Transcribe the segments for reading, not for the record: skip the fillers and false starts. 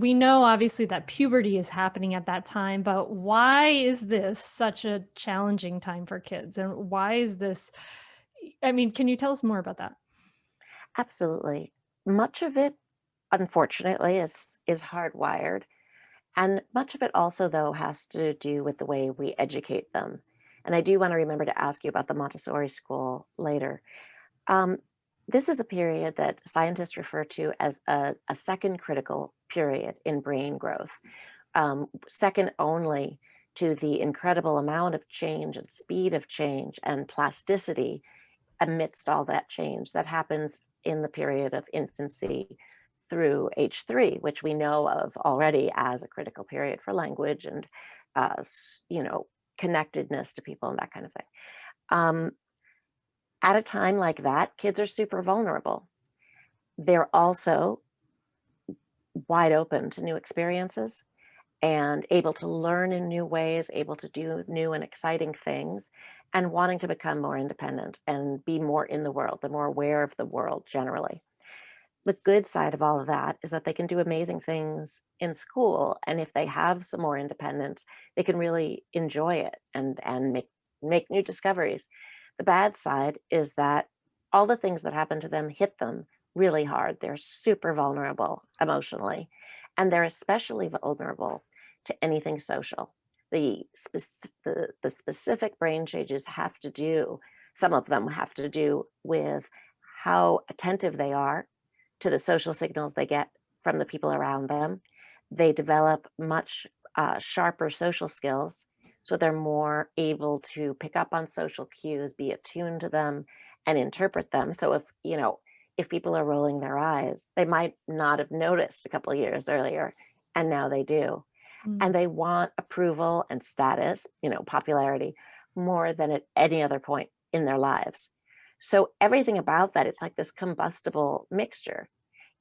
we know obviously that puberty is happening at that time, but why is this such a challenging time for kids? And why is this I mean, can you tell us more about that? Absolutely. Much of it, unfortunately, is hardwired, and much of it also, though, has to do with the way we educate them. And I do want to remember to ask you about the Montessori school later. Um, this is a period that scientists refer to as a second critical period in brain growth, second only to the incredible amount of change and speed of change and plasticity amidst all that change that happens in the period of infancy through age 3, which we know of already as a critical period for language and, you know, connectedness to people and that kind of thing. Um, at a time like that, kids are super vulnerable. They're also wide open to new experiences and able to learn in new ways, able to do new and exciting things, and wanting to become more independent and be more in the world, they're more aware of the world generally. The good side of all of that is that they can do amazing things in school, and if they have some more independence, they can really enjoy it and make new discoveries. The bad side is that all the things that happen to them hit them really hard. They're super vulnerable emotionally, and they're especially vulnerable to anything social. The specific brain changes have to do, some of them have to do with how attentive they are to the social signals they get from the people around them. They develop much sharper social skills, so they're more able to pick up on social cues, be attuned to them, and interpret them. So if, you know, if people are rolling their eyes, they might not have noticed a couple of years earlier, and now they do. Mm. And they want approval and status, you know, popularity more than at any other point in their lives. So everything about that, it's like this combustible mixture.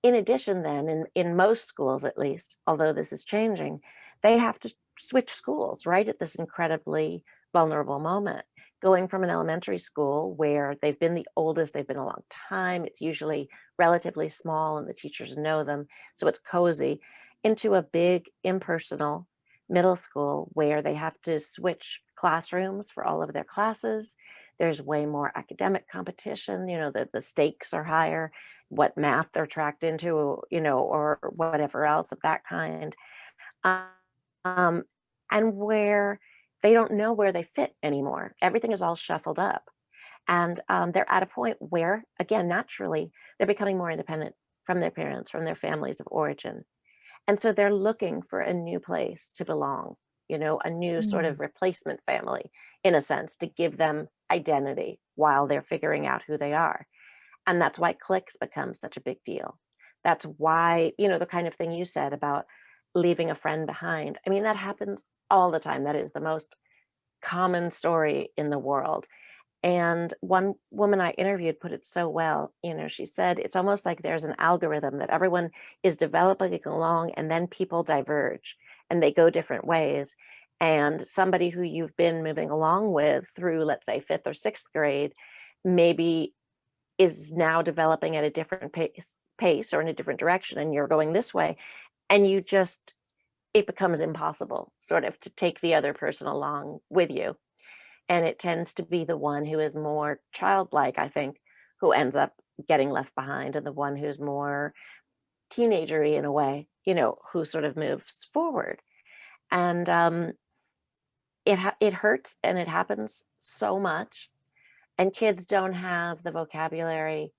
In addition, then, in most schools at least, although this is changing, they have to switch schools right at this incredibly vulnerable moment. Going from an elementary school where they've been the oldest, they've been a long time, it's usually relatively small and the teachers know them, so it's cozy, into a big impersonal middle school where they have to switch classrooms for all of their classes. There's way more academic competition, you know, the stakes are higher, what math they're tracked into, you know, or whatever else of that kind. Um, and where they don't know where they fit anymore. Everything is all shuffled up. And they're at a point where, again, naturally, they're becoming more independent from their parents, from their families of origin. And so they're looking for a new place to belong, you know, a new sort of Mm. replacement family, in a sense, to give them identity while they're figuring out who they are. And that's why cliques become such a big deal. That's why, you know, the kind of thing you said about leaving a friend behind. I mean, that happens all the time. That is the most common story in the world. And one woman I interviewed put it so well. You know, she said it's almost like there's an algorithm that everyone is developing along, and then people diverge and they go different ways. And somebody who you've been moving along with through, let's say, fifth or sixth grade, maybe is now developing at a different pace or in a different direction, and you're going this way. And you just, it becomes impossible sort of to take the other person along with you, and it tends to be the one who is more childlike, I think, who ends up getting left behind, and the one who's more teenagery in a way, you know, who sort of moves forward. And it hurts, and it happens so much. And kids don't have the vocabulary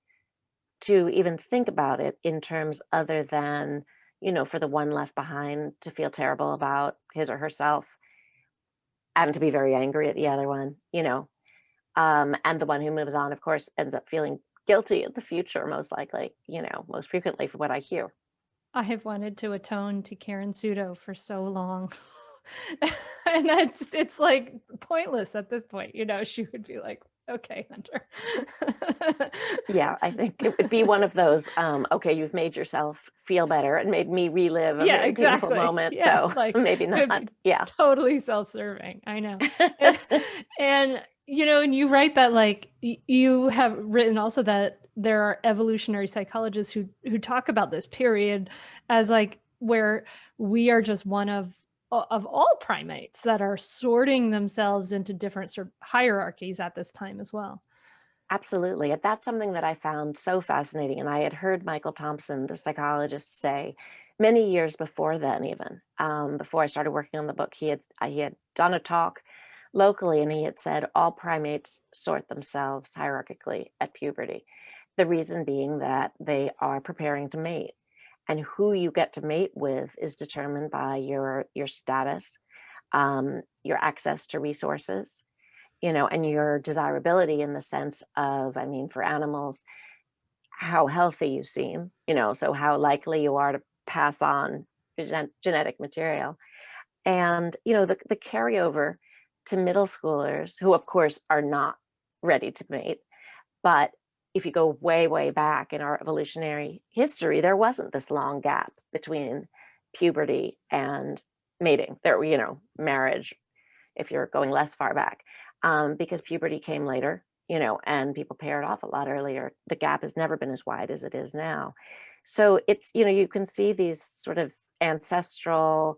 to even think about it in terms other than, you know, for the one left behind to feel terrible about his or herself and to be very angry at the other one, you know. And the one who moves on, of course, ends up feeling guilty in the future, most likely, you know, most frequently from what I hear. I have wanted to atone to Karen Sudo for so long. And that's it's, like, pointless at this point, you know, she would be like, "Okay, Hunter." Yeah, I think it would be one of those, okay, you've made yourself feel better and made me relive a Yeah, very painful exactly. moment, Yeah, so like, maybe it would be not. Yeah. totally self-serving, I know. And you know, and you write that, like, you have written also that there are evolutionary psychologists who talk about this period as, like, where we are just one of all primates that are sorting themselves into different sort of hierarchies at this time as well. Absolutely. And that's something that I found so fascinating. And I had heard Michael Thompson, the psychologist, say many years before then, even before I started working on the book, he had done a talk locally, and he had said all primates sort themselves hierarchically at puberty. The reason being that they are preparing to mate, and who you get to mate with is determined by your status, your access to resources, and your desirability in the sense of, I mean, for animals, how healthy you seem, so how likely you are to pass on genetic material. And, the carryover to middle schoolers who, of course, are not ready to mate. But if you go way, way back in our evolutionary history, there wasn't this long gap between puberty and mating. There, marriage, if you're going less far back, because puberty came later, and people paired off a lot earlier. The gap has never been as wide as it is now. So it's, you can see these sort of ancestral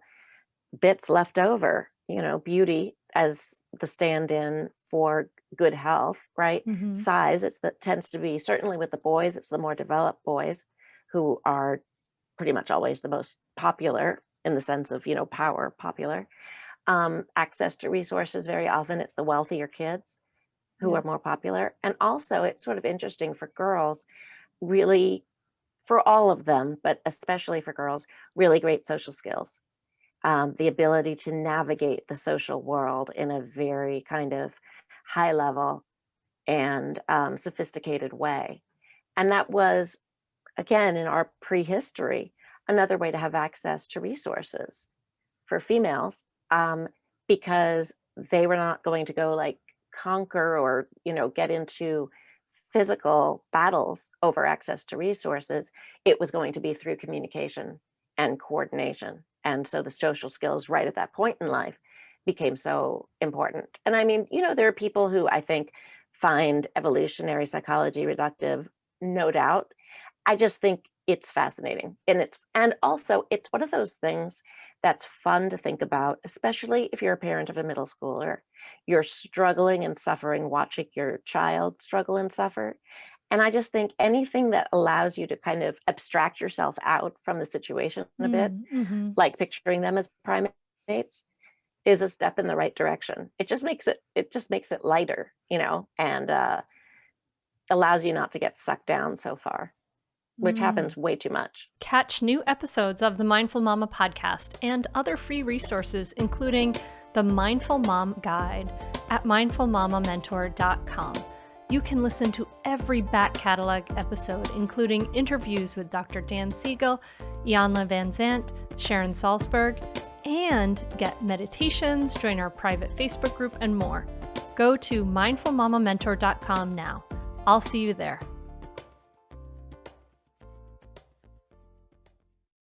bits left over, beauty as the stand-in for good health, right? Mhm. Size, that tends to be, certainly with the boys, it's the more developed boys who are pretty much always the most popular in the sense of, power popular. Access to resources, very often it's the wealthier kids who are Yeah. more popular. And also, it's sort of interesting for girls, really, for all of them, but especially for girls, really great social skills. The ability to navigate the social world in a very kind of high level and sophisticated way. And that was, again, in our prehistory, another way to have access to resources for females, because they were not going to go like conquer or get into physical battles over access to resources. It was going to be through communication and coordination, and so the social skills right at that point in life became so important. And I mean, there are people who I think find evolutionary psychology reductive, no doubt. I just think it's fascinating. And also it's one of those things that's fun to think about, especially if you're a parent of a middle schooler. You're struggling and suffering, watching your child struggle and suffer. And I just think anything that allows you to kind of abstract yourself out from the situation a bit, Mm, mhm. like picturing them as primates, is a step in the right direction. It just makes it lighter, and allows you not to get sucked down so far, which Mm. happens way too much. Catch new episodes of the Mindful Mama podcast and other free resources, including the Mindful Mom Guide at mindfulmamamentor.com. You can listen to every back catalog episode, including interviews with Dr. Dan Siegel, Janla Van Zant, Sharon Salzberg, and get meditations, join our private Facebook group, and more. Go to mindfulmamamentor.com now. I'll see you there.